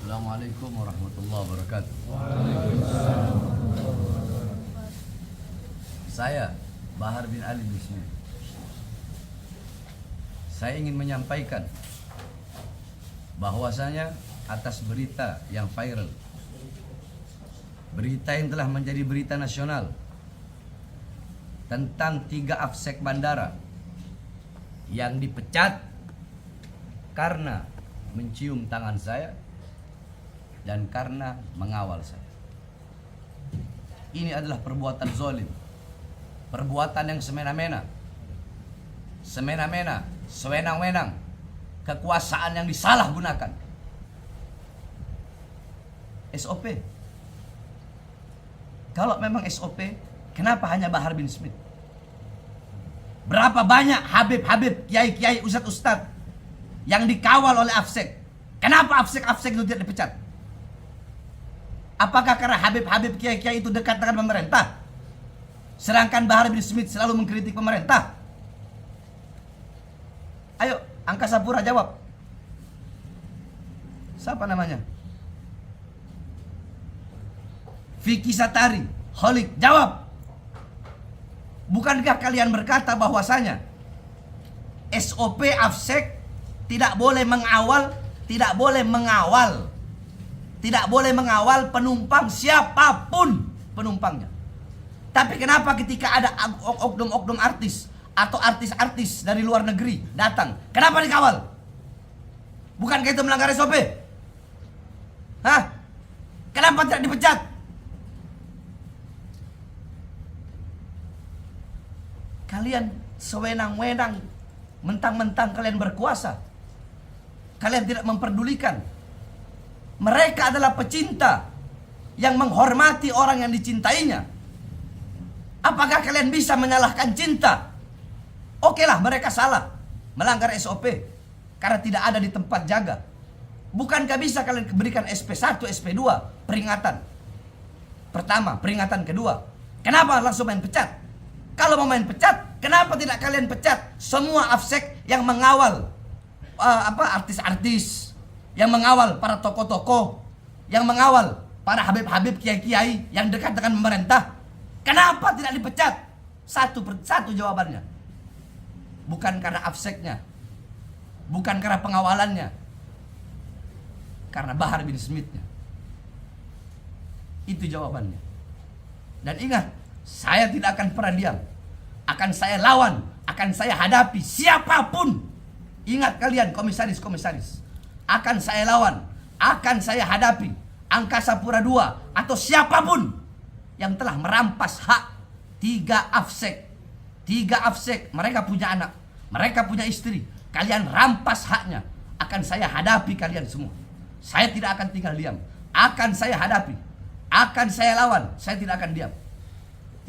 Assalamualaikum warahmatullahi wabarakatuh. Saya Bahar bin Ali bin Smith. Saya ingin menyampaikan bahwasanya atas berita yang viral, berita yang telah menjadi berita nasional tentang 3 afsek bandara yang dipecat karena mencium tangan saya dan karena mengawal saya. Ini adalah perbuatan zalim, perbuatan yang semena-mena, sewenang-wenang, kekuasaan yang disalahgunakan. SOP. Kalau memang SOP, kenapa hanya Bahar bin Smith? Berapa banyak Habib-Habib, Kiai-Kiai, Ustadz-Ustadz yang dikawal oleh afsek? Kenapa afsek itu tidak dipecat? Apakah karena Habib-Habib, Kiai-Kiai itu dekat dengan pemerintah, sedangkan Bahar bin Smith selalu mengkritik pemerintah? Ayo, Angkasa Pura jawab. Siapa namanya? Vicky Satari, Holik, jawab. Bukankah kalian berkata bahwasanya SOP afsek tidak boleh mengawal, tidak boleh mengawal penumpang siapapun penumpangnya. Tapi kenapa ketika ada oknum-oknum artis atau artis-artis dari luar negeri datang, kenapa dikawal? Bukankah itu melanggar SOP? Hah? Kenapa tidak dipecat? Kalian sewenang-wenang, mentang-mentang kalian berkuasa. Kalian tidak memperdulikan. Mereka adalah pecinta yang menghormati orang yang dicintainya. Apakah kalian bisa menyalahkan cinta? Okelah, mereka salah, melanggar SOP karena tidak ada di tempat jaga. Bukankah bisa kalian berikan SP1, SP2 peringatan pertama, peringatan kedua? Kenapa langsung main pecat? Kalau mau main pecat, kenapa tidak kalian pecat semua afsek yang mengawal artis-artis, yang mengawal para tokoh-tokoh, yang mengawal para habib-habib, kiai-kiai yang dekat dengan pemerintah? Kenapa tidak dipecat? Satu jawabannya. Bukan karena afseknya, bukan karena pengawalannya, karena Bahar bin Smith-nya. Itu jawabannya. Dan ingat, saya tidak akan pernah diam. Akan saya lawan, akan saya hadapi siapapun. Ingat kalian komisaris-komisaris. Akan saya lawan, akan saya hadapi Angkasa Pura II atau siapapun yang telah merampas hak 3 afsek. 3 afsek, mereka punya anak, mereka punya istri. Kalian rampas haknya. Akan saya hadapi kalian semua. Saya tidak akan tinggal diam. Akan saya hadapi, akan saya lawan. Saya tidak akan diam.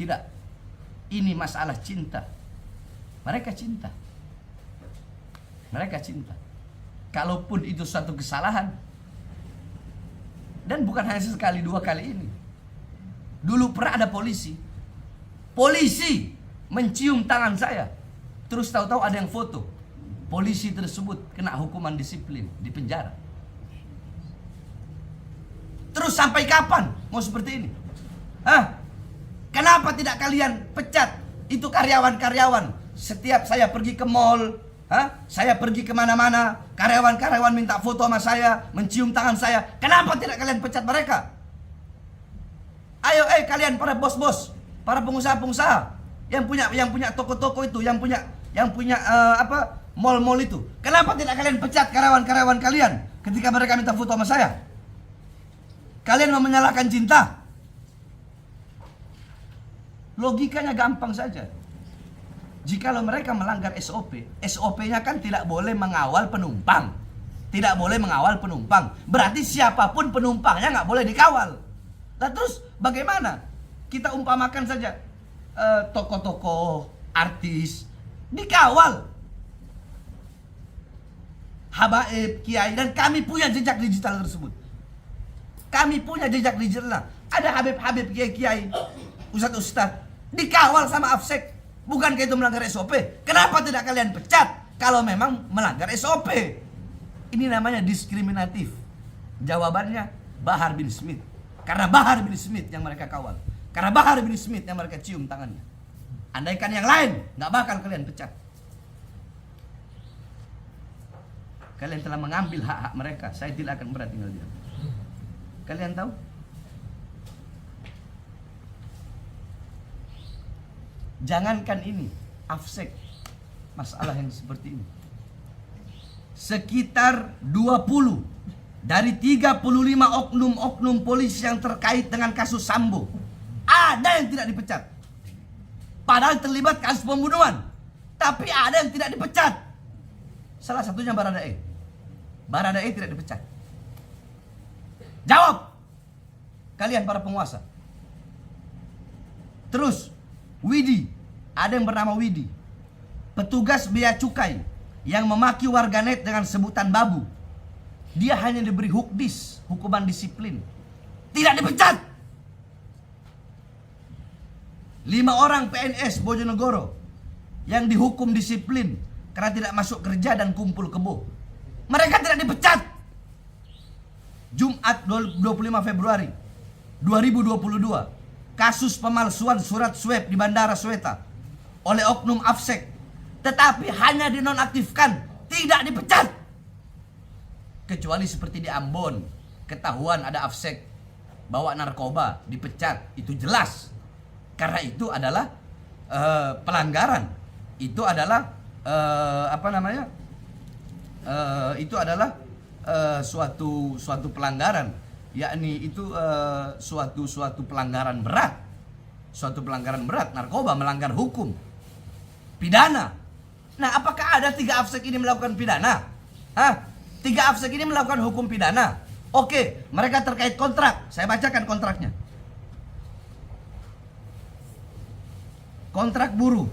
Tidak. Ini masalah cinta. Mereka cinta. Mereka cinta. Kalaupun itu suatu kesalahan, dan bukan hanya sekali 2 kali ini. Dulu pernah ada polisi mencium tangan saya. Terus tahu-tahu ada yang foto. Polisi tersebut kena hukuman disiplin di penjara. Terus sampai kapan mau seperti ini? Hah? Kenapa tidak kalian pecat itu karyawan-karyawan? Setiap saya pergi ke mall, saya pergi kemana-mana, karyawan-karyawan minta foto sama saya, mencium tangan saya. Kenapa tidak kalian pecat mereka? Ayo, kalian para bos-bos, para pengusaha-pengusaha yang punya toko-toko itu, yang punya mall-mall itu. Kenapa tidak kalian pecat karyawan-karyawan kalian ketika mereka minta foto sama saya? Kalian mau menyalahkan cinta? Logikanya gampang saja. Jikalau mereka melanggar SOP, SOP-nya kan tidak boleh mengawal penumpang. Tidak boleh mengawal penumpang. Berarti siapapun penumpangnya nggak boleh dikawal. Nah terus bagaimana? Kita umpamakan saja tokoh-tokoh, artis dikawal, habaib, kiai, dan kami punya jejak digital tersebut. Kami punya jejak digital. Ada habib-habib, kiai-kiai, ustadz-ustadz dikawal sama afsek. Bukankah itu melanggar SOP? Kenapa tidak kalian pecat kalau memang melanggar SOP? Ini namanya diskriminatif. Jawabannya Bahar bin Smith. Karena Bahar bin Smith yang mereka kawal. Karena Bahar bin Smith yang mereka cium tangannya. Andaikan yang lain, nggak bakal kalian pecat. Kalian telah mengambil hak-hak mereka. Saya tidak akan pernah tinggal diam. Kalian tahu? Jangankan ini, AFSEK, masalah yang seperti ini. Sekitar 20 dari 35 oknum-oknum polisi yang terkait dengan kasus Sambo, ada yang tidak dipecat. Padahal terlibat kasus pembunuhan, tapi ada yang tidak dipecat. Salah satunya Baradae. Baradae tidak dipecat. Jawab kalian para penguasa. Terus Widi, ada yang bernama Widi, petugas bea cukai yang memaki warganet dengan sebutan babu. Dia hanya diberi hukdis, hukuman disiplin, tidak dipecat. 5 orang PNS Bojonegoro yang dihukum disiplin karena tidak masuk kerja dan kumpul kebo, mereka tidak dipecat. Jumat 25 Februari 2022, kasus pemalsuan surat swab di Bandara Sweta oleh oknum AFSEK, tetapi hanya dinonaktifkan, tidak dipecat. Kecuali seperti di Ambon, ketahuan ada AFSEK bawa narkoba, dipecat, itu jelas. Karena itu adalah pelanggaran. Itu adalah itu adalah suatu pelanggaran, yakni itu suatu pelanggaran berat. Suatu pelanggaran berat, narkoba, melanggar hukum pidana. Nah, apakah ada 3 AFSEK ini melakukan pidana? 3 AFSEK ini melakukan hukum pidana. Oke, mereka terkait kontrak. Saya bacakan kontraknya. Kontrak buruh.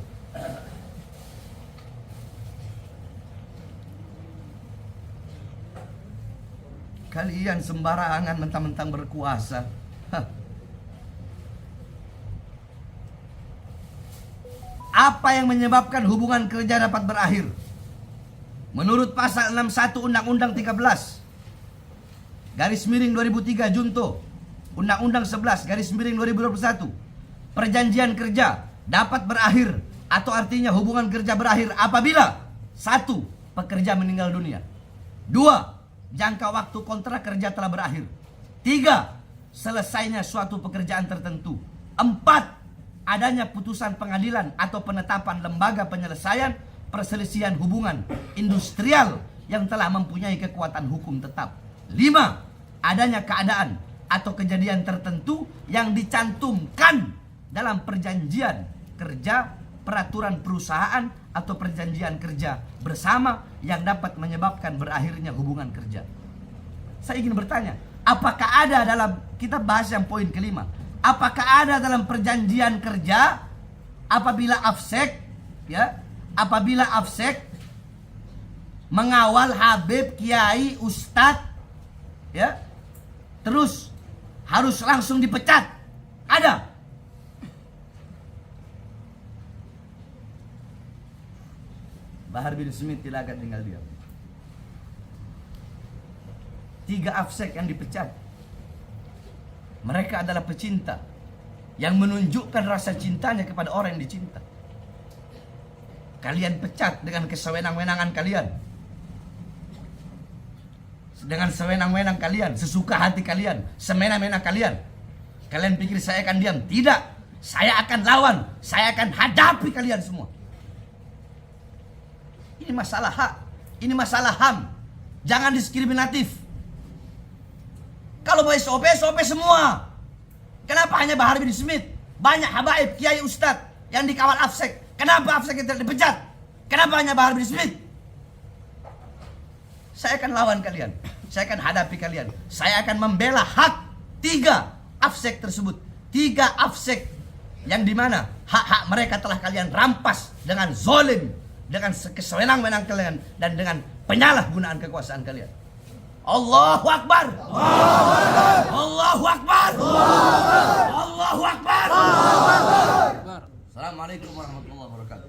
Kalian sembarangan mentang-mentang berkuasa. Apa yang menyebabkan hubungan kerja dapat berakhir? Menurut pasal 61 Undang-Undang 13 garis miring 2003 Junto, Undang-Undang 11 garis miring 2021, perjanjian kerja dapat berakhir atau artinya hubungan kerja berakhir apabila 1. Pekerja meninggal dunia, 2. Jangka waktu kontrak kerja telah berakhir, 3. Selesainya suatu pekerjaan tertentu, 4. Adanya putusan pengadilan atau penetapan lembaga penyelesaian perselisihan hubungan industrial yang telah mempunyai kekuatan hukum tetap, 5. Adanya keadaan atau kejadian tertentu yang dicantumkan dalam perjanjian kerja, peraturan perusahaan atau perjanjian kerja bersama yang dapat menyebabkan berakhirnya hubungan kerja. Saya ingin bertanya, apakah ada dalam, kita bahas yang poin kelima, apakah ada dalam perjanjian kerja apabila AFSEK mengawal Habib, Kiai, Ustadz, terus harus langsung dipecat? Ada? Bahar bin Smith tidak akan tinggal diam. 3 AFSEK yang dipecat, mereka adalah pecinta yang menunjukkan rasa cintanya kepada orang yang dicinta. Kalian pecat dengan kesewenang-wenangan kalian, dengan sewenang-wenang kalian, sesuka hati kalian, semena-mena kalian. Kalian pikir saya akan diam? Tidak. Saya akan lawan, saya akan hadapi kalian semua. Ini masalah hak, ini masalah HAM. Jangan diskriminatif. Kalau mau SOP, SOP semua. Kenapa hanya Bahar bin Smith? Banyak habaib, kiai, ustadz yang dikawal AFSEK. Kenapa AFSEK tidak dipecat? Kenapa hanya Bahar bin Smith? Saya akan lawan kalian. Saya akan hadapi kalian. Saya akan membela hak 3 AFSEK tersebut. 3 AFSEK yang dimana hak-hak mereka telah kalian rampas dengan zolim, dengan kesewenang-wenang kalian, dan dengan penyalahgunaan kekuasaan kalian. Allahu Akbar. Allahu Akbar. Allahu Akbar. Assalamualaikum warahmatullahi wabarakatuh.